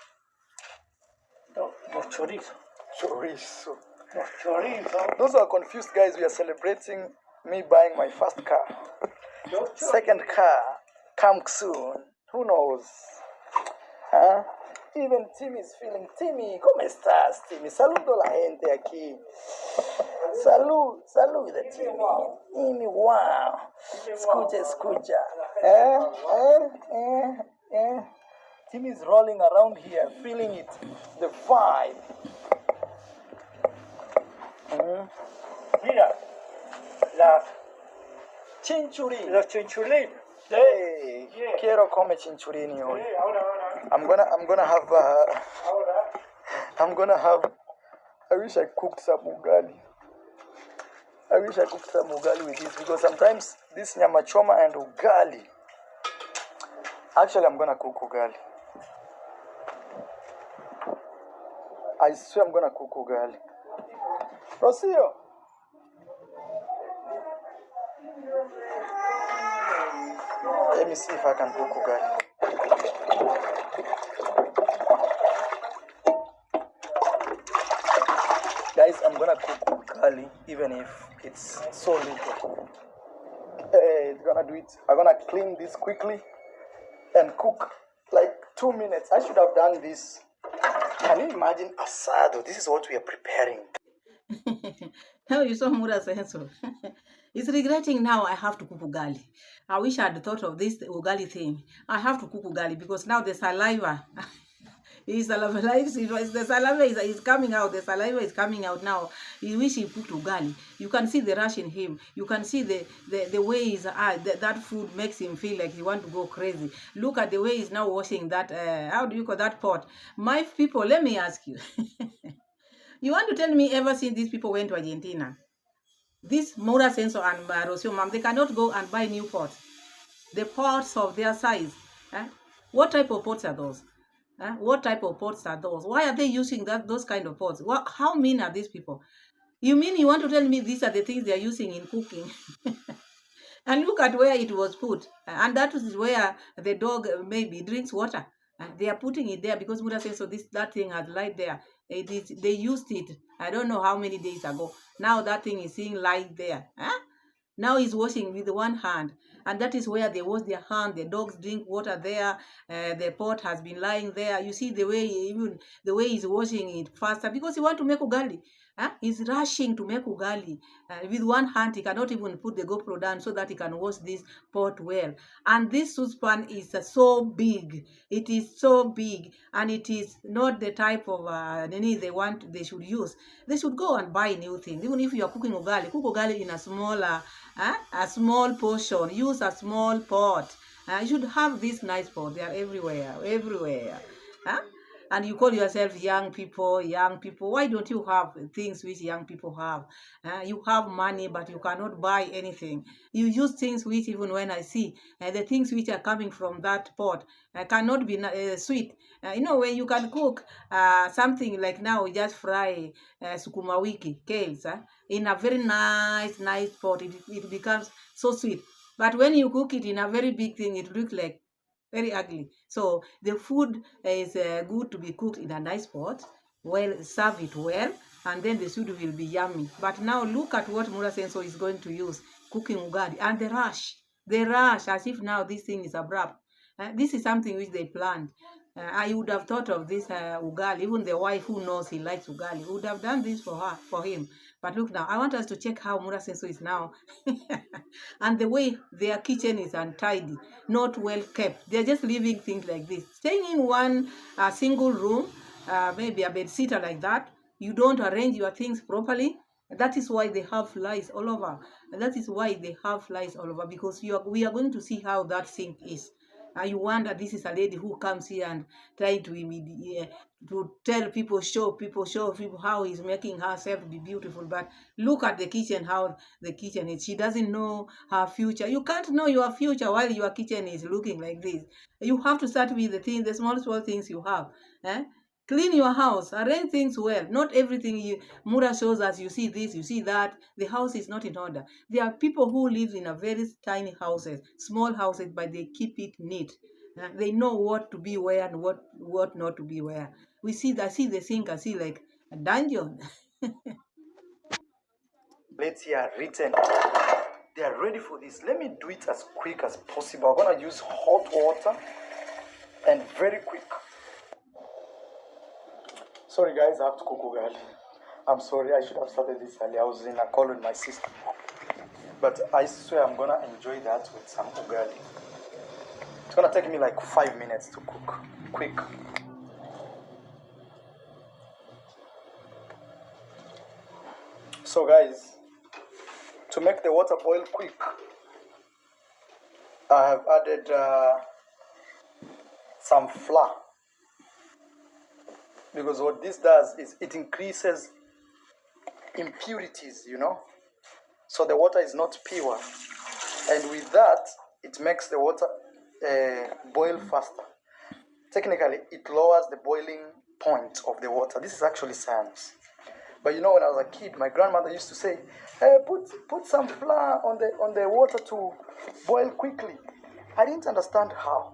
Speaker 4: Los chorizos.
Speaker 1: Chorizo.
Speaker 4: Los chorizos.
Speaker 1: Those who are confused, guys, we are celebrating me buying my first car. Second car, come soon. Who knows? Huh? Even Timmy is feeling. Timmy, ¿cómo estás, Timmy? Saludo a la gente aquí. Saluda, Timmy. Timmy, wow. Escucha. Timmy is rolling around here, feeling it, the vibe.
Speaker 4: Mira, las
Speaker 1: Chinchurri.
Speaker 4: los chinchulines.
Speaker 1: Hey,
Speaker 4: Yeah.
Speaker 1: quiero comer chinchurini hoy.
Speaker 4: Ahora.
Speaker 1: I'm gonna have. I wish I cooked some ugali. With this because sometimes this nyama choma and ugali. Actually, I'm gonna cook ugali. I swear I'm gonna cook ugali. Rocio. Let me see if I can cook ugali. Guys, I'm gonna cook ugali even if it's so little. I'm gonna clean this quickly and cook like 2 minutes. I should have done this. Can you imagine asado? This is what we are preparing.
Speaker 3: Now you saw Mura Senso. It's regretting now I have to cook ugali. I wish I'd thought of this ugali thing. I have to cook ugali because now the saliva is the saliva is coming out. The saliva is coming out now. You wish he cooked ugali. You can see the rush in him. You can see the way his eye, that food makes him feel like he want to go crazy. Look at the way he's now washing that, how do you call that pot? My people, let me ask you. You want to tell me ever since these people went to Argentina, this Mora Senso and Rocio'S, they cannot go and buy new pots. The pots of their size. What type of pots are those? What type of pots are those? Why are they using those kind of pots? How mean are these people? You mean you want to tell me these are the things they are using in cooking? And look at where it was put. And that is where the dog maybe drinks water. They are putting it there because Muda says so that thing has light there. They used it, I don't know how many days ago. Now that thing is seeing light there. Now he's washing with one hand. And that is where they wash their hand. The dogs drink water there. The pot has been lying there. You see the way he's washing it faster because he want to make ugali. He's rushing to make ugali. With one hand, he cannot even put the GoPro down so that he can wash this pot well. And this saucepan is so big. It is so big, and it is not the type of they should use. They should go and buy new things. Even if you are cooking ugali, cook ugali in a small portion. Use a small pot. You should have this nice pot. They are everywhere. And you call yourself young people. Why don't you have things which young people have? You have money, but you cannot buy anything. You use things which, even when I see the things which are coming from that pot, cannot be sweet. When you can cook something like now, we just fry sukuma wiki, kales, in a very nice pot, it becomes so sweet. But when you cook it in a very big thing, it looks like very ugly. So the food is good to be cooked in a nice pot. Well, serve it well, and then the food will be yummy. But now look at what Mura Senso is going to use cooking ugali, and the rush, as if now this thing is abrupt. This is something which they planned. I would have thought of this ugali. Even the wife who knows he likes ugali would have done this for him. But look now, I want us to check how Mura Senso is now. And the way their kitchen is untidy, not well kept. They're just leaving things like this. Staying in one single room, maybe a bed sitter like that, you don't arrange your things properly. That is why they have flies all over. Because we are going to see how that sink is. You wonder, this is a lady who comes here and trying to tell people, show people how he's making herself be beautiful. But look at the kitchen, how the kitchen is. She doesn't know her future. You can't know your future while your kitchen is looking like this. You have to start with the small things you have. Clean your house, arrange things well. Not everything Mura shows us, you see this, you see that. The house is not in order. There are people who live in a very tiny houses, small houses, but they keep it neat. They know what to be where and what not to be where. I see the sink, I see like a dungeon.
Speaker 1: Let's hear written. They are ready for this. Let me do it as quick as possible. I'm gonna use hot water and very quick. Sorry guys, I have to cook ugali. I'm sorry, I should have started this early. I was in a call with my sister. But I swear I'm gonna enjoy that with some ugali. It's gonna take me like 5 minutes to cook. Quick. So guys, to make the water boil quick, I have added some flour. Because what this does is it increases impurities, you know. So the water is not pure. And with that, it makes the water boil faster. Technically, it lowers the boiling point of the water. This is actually science. But you know, when I was a kid, my grandmother used to say, hey, put some flour on the water to boil quickly. I didn't understand how.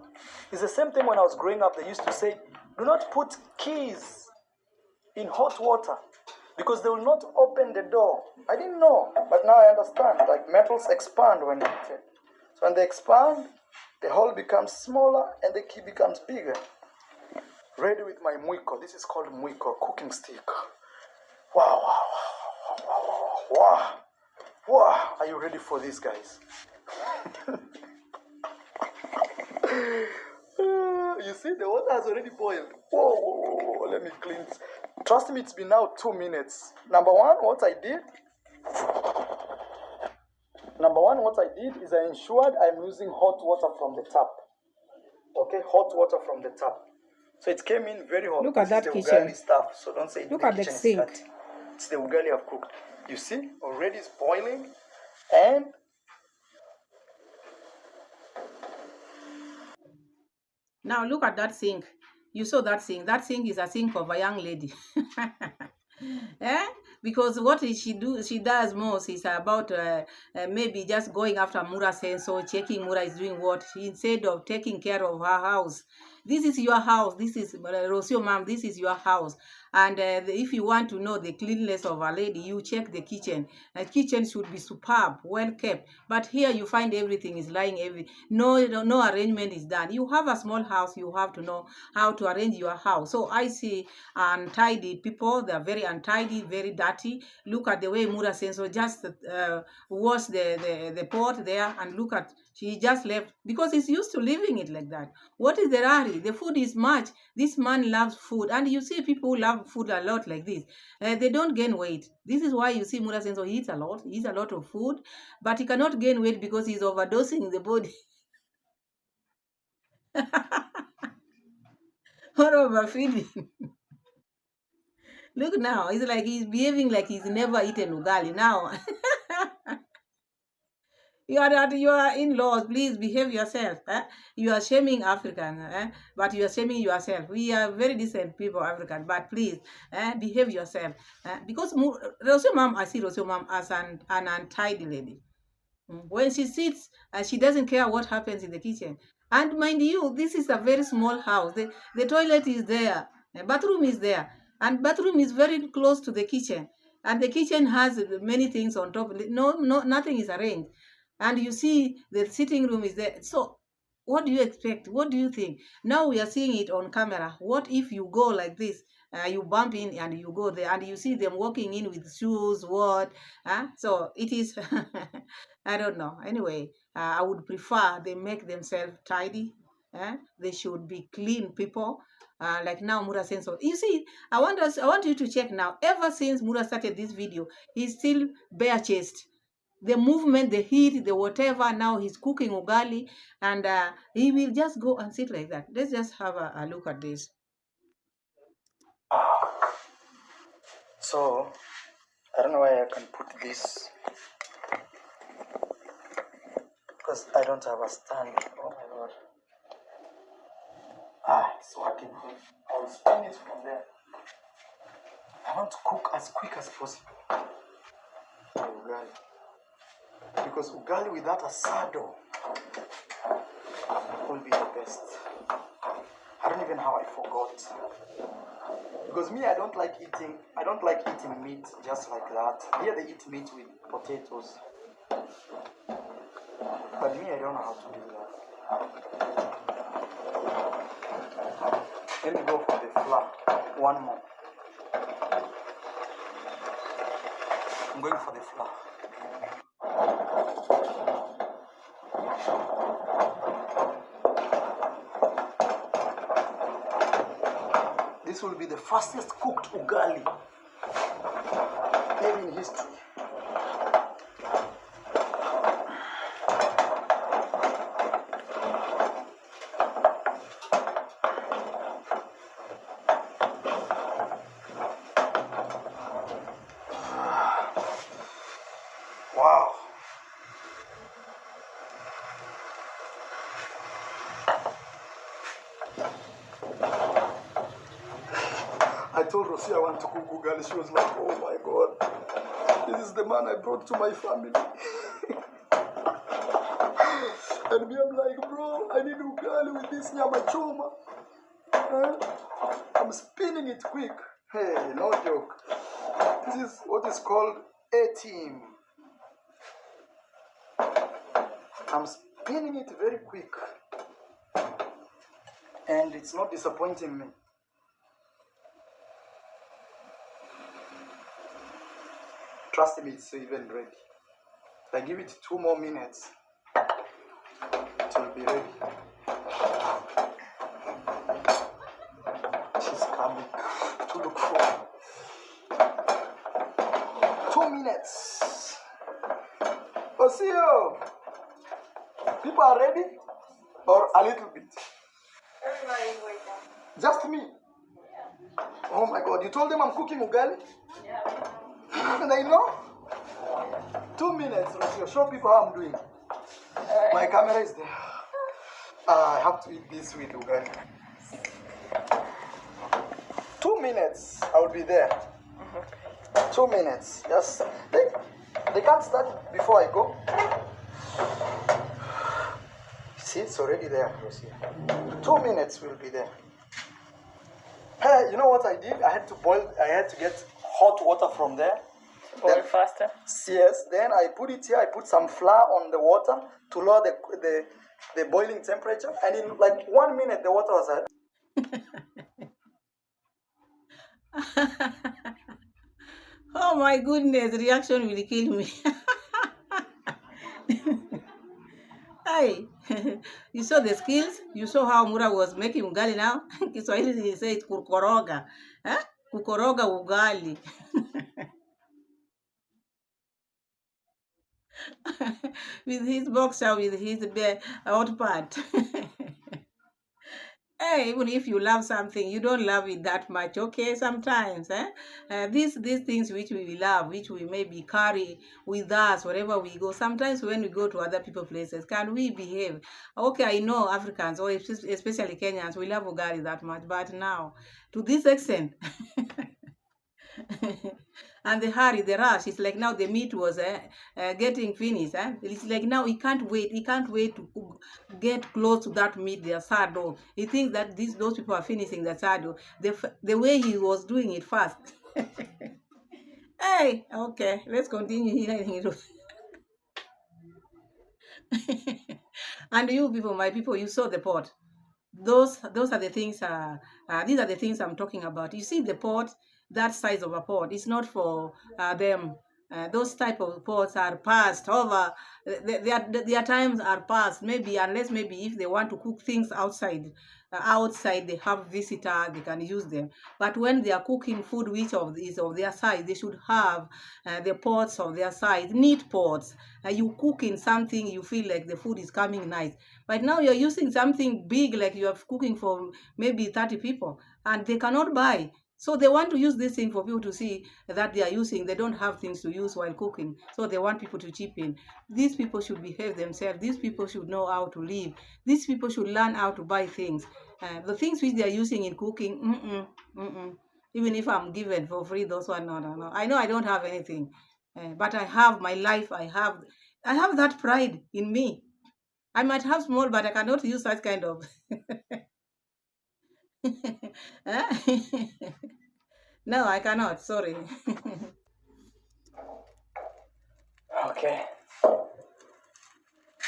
Speaker 1: It's the same thing when I was growing up. They used to say, do not put keys in hot water because they will not open the door. I didn't know, but now I understand. Like metals expand when heated. So when they expand, the hole becomes smaller and the key becomes bigger. Ready with my mwiko. This is called mwiko, cooking stick. Wow, wow, wow, wow, wow, wow. Are you ready for this, guys? You see, the water has already boiled. Whoa, let me clean this. Trust me, it's been now 2 minutes. Number one, what I did is I ensured I'm using hot water from the tap. Okay, hot water from the tap. So it came in very hot.
Speaker 3: Look at that
Speaker 1: This is the
Speaker 3: kitchen.
Speaker 1: ugali stuff, so don't say
Speaker 3: Look
Speaker 1: the
Speaker 3: at the
Speaker 1: kitchen is
Speaker 3: sink.
Speaker 1: dirty. It's the ugali I've cooked. You see, already it's boiling, and
Speaker 3: Now look at that sink. You saw that sink. That sink is a sink of a young lady. Eh? Because what she does most is about maybe just going after Mura Senso, checking Mura is doing what, instead of taking care of her house. This is your house. This is Rocio mom. This is your house. And if you want to know the cleanliness of a lady, you check the kitchen. The kitchen should be superb, well kept. But here you find everything is lying. No arrangement is done. You have a small house. You have to know how to arrange your house. So I see untidy people. They are very untidy, very dirty. Look at the way Mura Senso just wash the pot there, and look at, she just left because he's used to leaving it like that. What is the hurry? The food is much. This man loves food, and you see people who love food a lot like this. They don't gain weight. This is why you see Mura Senso, he eats a lot. He eats a lot of food, but he cannot gain weight because he's overdosing the body. Or overfeeding. Look now, it's like he's behaving like he's never eaten ugali. Now, you are in-laws, please behave yourself. You are shaming African, but you are shaming yourself. We are very decent people, African, but please behave yourself. Because Rocio mom, I see Rocio mom as an untidy lady. When she sits, she doesn't care what happens in the kitchen. And mind you, this is a very small house. The toilet is there, the bathroom is there, and bathroom is very close to the kitchen. And the kitchen has many things on top. No, nothing is arranged. And you see the sitting room is there. So what do you expect? What do you think? Now we are seeing it on camera. What if you go like this? You bump in and you go there and you see them walking in with shoes, what? So it is, I don't know. Anyway, I would prefer they make themselves tidy. They should be clean people. Like now Mura Senso. You see, I want you to check now. Ever since Mura started this video, he's still bare chest. The movement, the heat, the whatever, now he's cooking ugali, and he will just go and sit like that. Let's just have a look at this.
Speaker 1: so I don't know why I can put this because I don't have a stand. Oh my god. It's working. I'll spin it from there. I want to cook as quick as possible. Ugali. Because ugali without asado will be the best. I don't even know how I forgot. Because me, I don't like eating meat just like that. Here they eat meat with potatoes. But me, I don't know how to do that. Let me go for the flour. One more. I'm going for the flour. This will be the fastest cooked ugali maybe in history. Wow. I told Rocio I want to cook ugali. She was like, oh my God, this is the man I brought to my family. And me, I'm like, bro, I need ugali with this nyama choma. I'm spinning it quick. Hey, no joke. This is what is called a team. I'm spinning it very quick. And it's not disappointing me. Trust me, it's even ready. If I give it 2 more minutes, it will be ready. She's coming to look for 2 minutes. Osio, people are ready? Or a little bit?
Speaker 2: Everybody's waiting.
Speaker 1: Just me? Oh my God, you told them I'm cooking ugali?
Speaker 2: Yeah.
Speaker 1: And I know? 2 minutes, Rocio. Show people how I'm doing. My camera is there. I have to eat this with ugali. 2 minutes, I will be there. 2 minutes. Yes. They can't start before I go. See, it's already there, Rocio. 2 minutes will be there. Hey, you know what I did? I had to get hot water from there.
Speaker 2: Boil faster.
Speaker 1: Yes, then I put it here. I put some flour on the water to lower the boiling temperature. And in like 1 minute, the water was at.
Speaker 3: Oh my goodness, reaction will kill me. Hey, you saw the skills? You saw how Mura was making ugali now? Kiswahili he said kukoroga. Huh? Kukoroga ugali. With his boxer, with his hot part. Hey, even if you love something, you don't love it that much, okay? Sometimes, these things which we love, which we maybe carry with us wherever we go. Sometimes when we go to other people's places, can we behave? Okay, I know Africans, or especially Kenyans, we love ugali that much, but now, to this extent, and the hurry, the rush, it's like now the meat was getting finished. It's like now he can't wait to get close to that meat, the asado. He thinks that those people are finishing the asado the way he was doing it fast. Hey, okay, let's continue here. And you people, my people, you saw the pot. Those are the things. These are the things I'm talking about. You see the pot, that size of a pot. It's not for them. Those type of pots are passed over. Their times are past. Maybe unless maybe if they want to cook things outside, they have visitor, they can use them. But when they are cooking food which is of their size, they should have the pots of their size, neat pots. You cook in something, you feel like the food is coming nice. But now you're using something big, like you are cooking for maybe 30 people, and they cannot buy. So they want to use this thing for people to see that they are using. They don't have things to use while cooking. So they want people to chip in. These people should behave themselves. These people should know how to live. These people should learn how to buy things. The things which they are using in cooking, even if I'm given for free, those one, no. I know I don't have anything, but I have my life. I have that pride in me. I might have small, but I cannot use such kind of. No, I cannot. Sorry.
Speaker 1: Okay.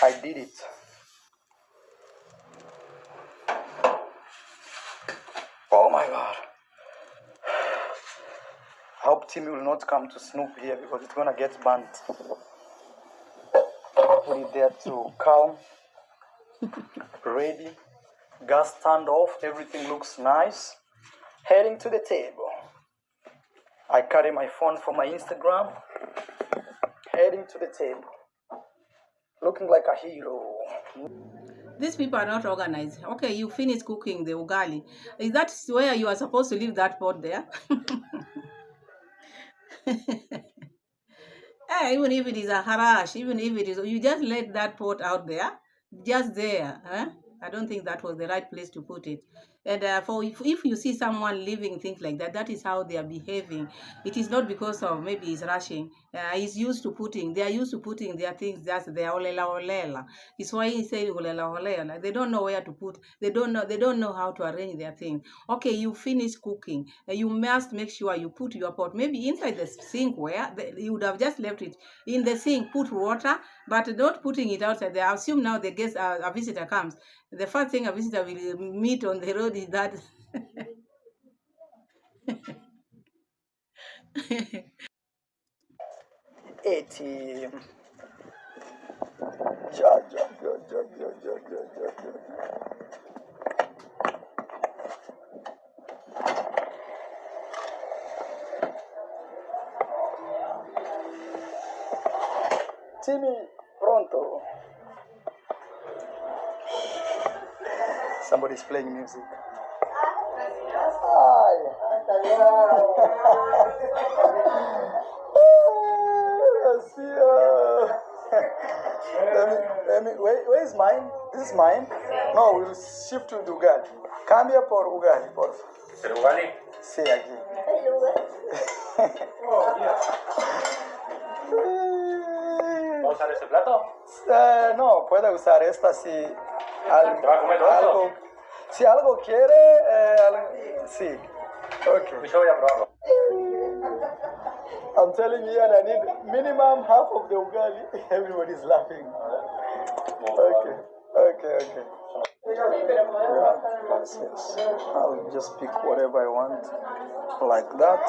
Speaker 1: I did it. Oh my God. I hope Timmy will not come to snoop here because it's gonna get burnt. Put it there to calm. Ready. Gas turned off. Everything looks nice. Heading to the table. I carry my phone for my Instagram. Heading to the table. Looking like a hero.
Speaker 3: These people are not organized. Okay, you finish cooking the ugali. Is that where you are supposed to leave that pot there? Even if it is a harash, even if it is, you just let that pot out there, just there. I don't think that was the right place to put it. And if you see someone living things like that, that is how they are behaving. It is not because of maybe he's rushing. They are used to putting their things just there. Olela. It's why he said olela. They don't know where to put. They don't know how to arrange their things. Okay, you finish cooking. You must make sure you put your pot maybe inside the sink where you would have just left it in the sink. Put water, but not putting it outside there. I assume now the guest, a visitor comes. The first thing a visitor will meet on the road is that.
Speaker 1: 80. Timmy, pronto. Somebody's playing music. Ay. Where is mine? This is mine? No, we'll shift to ugali. Cambia por ugali, por favor.
Speaker 4: ¿Pero ugali?
Speaker 1: Sí, aquí.
Speaker 4: ¿Va a usar ese plato?
Speaker 1: No, puede usar esta si
Speaker 4: ¿Te va a comer todo
Speaker 1: algo, si algo quiere, sí. Okay.
Speaker 4: Yo voy a probarlo.
Speaker 1: I'm telling you, and I need minimum half of the ugali. Everybody's laughing. Okay. Yes. I'll just pick whatever I want, like that,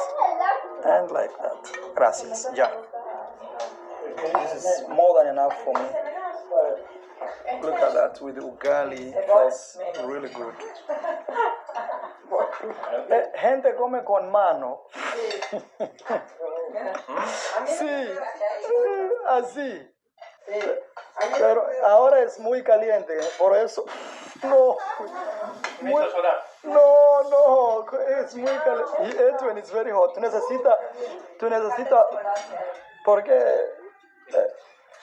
Speaker 1: and like that. Gracias. Yeah. This is more than enough for me. Look at that with the ugali. That's really good. Gente come con mano. Sí, así. Pero ahora es muy caliente, por eso. No. No, es muy caliente. Y Edwin is very hot. Tú necesitas, porque.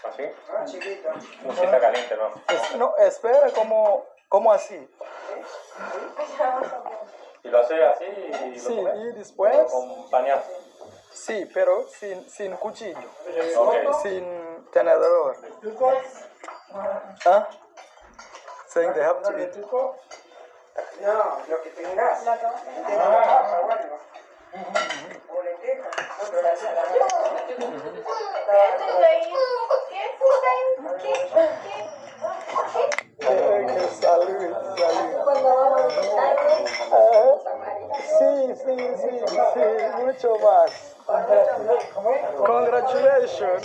Speaker 4: ¿Así? No está caliente, ¿no?
Speaker 1: No, espera como así.
Speaker 4: Y lo hace así y
Speaker 1: Sí,
Speaker 4: lo comes.
Speaker 1: y después.
Speaker 4: Acompañas.
Speaker 1: Sí, pero sin cuchillo.
Speaker 4: Okay.
Speaker 1: Sin tenedor. ¿Ah? Saying they have to eat.
Speaker 5: No, lo que tengas.
Speaker 1: Salud. Sí, mucho más. Congratulations.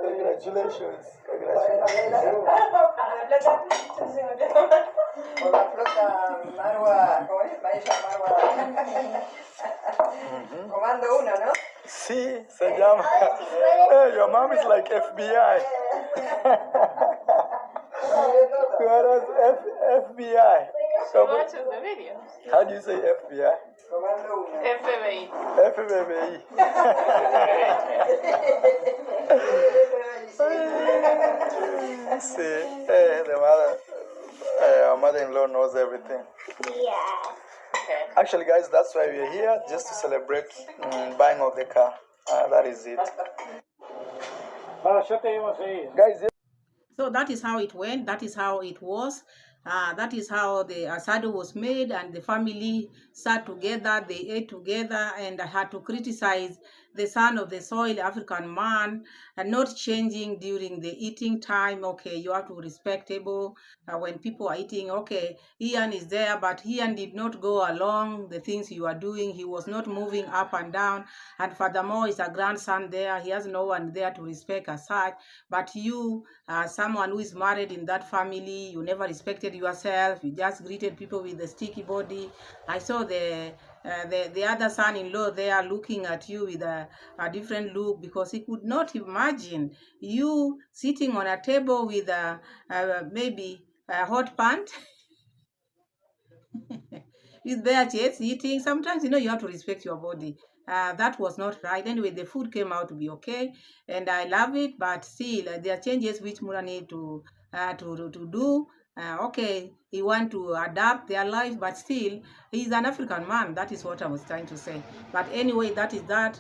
Speaker 1: Congratulations.
Speaker 5: Por la flota Marwa, ¿cómo es? Maestra Marwa. Comando 1, ¿no?
Speaker 1: Sí, se llama. Your mom is like FBI. You are FBI. So,
Speaker 2: watches the video.
Speaker 1: how do you say FBI?
Speaker 5: Comando 1.
Speaker 2: FBI.
Speaker 1: FBI. See, the mother, our mother-in-law knows everything.
Speaker 2: Okay.
Speaker 1: Actually, guys, that's why we're here, just to celebrate buying of the car. That is it.
Speaker 4: Bueno, yo te digo así.
Speaker 1: Guys,
Speaker 3: So that is how it went. That is how it was. That is how the asado was made, and the family sat together. They ate together, and I had to criticize the son of the soil, African man, and not changing during the eating time. Okay, you have to be respectable when people are eating. Okay, Ian is there, but Ian did not go along the things you are doing. He was not moving up and down, and furthermore, is a grandson there. He has no one there to respect as such. But you, someone who is married in that family, you never respected yourself. You just greeted people with the sticky body. I saw the other son-in-law there looking at you with a different look, because he could not imagine you sitting on a table with maybe a hot pant with bare chest eating. Sometimes, you have to respect your body. That was not right. Anyway, the food came out to be okay, and I love it. But still, there are changes which Mura need to do. Okay, he want to adapt their life, but still, he's an African man. That is what I was trying to say. But anyway, that is that.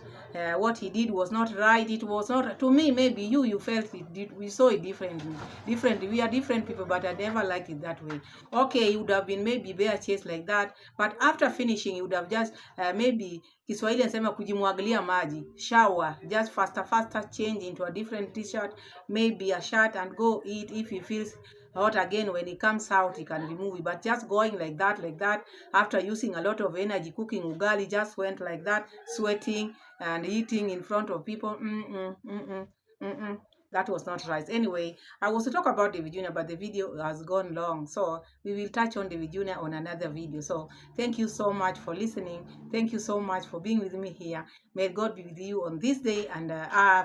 Speaker 3: What he did was not right. It was not, to me. Maybe you felt it. We saw it differently. We are different people, but I never liked it that way. Okay, it would have been maybe bare chest like that, but after finishing, you would have just maybe Kiswahili nasema kujimwagilia maji, shower, just faster, change into a different t-shirt, maybe a shirt, and go eat. If he feels hot again, when he comes out, he can remove it. But just going like that, after using a lot of energy cooking ugali, just went like that, sweating and eating in front of people. That was not right. Anyway, I was to talk about David Jr., but the video has gone long, so we will touch on David Jr. on another video. So thank you so much for listening. Thank you so much for being with me here. May God be with you on this day and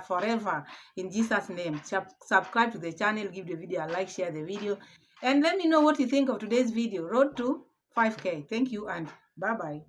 Speaker 3: forever, in Jesus' name. Subscribe to the channel, give the video a like, share the video, and let me know what you think of today's video. Road to 5K. Thank you, and bye-bye.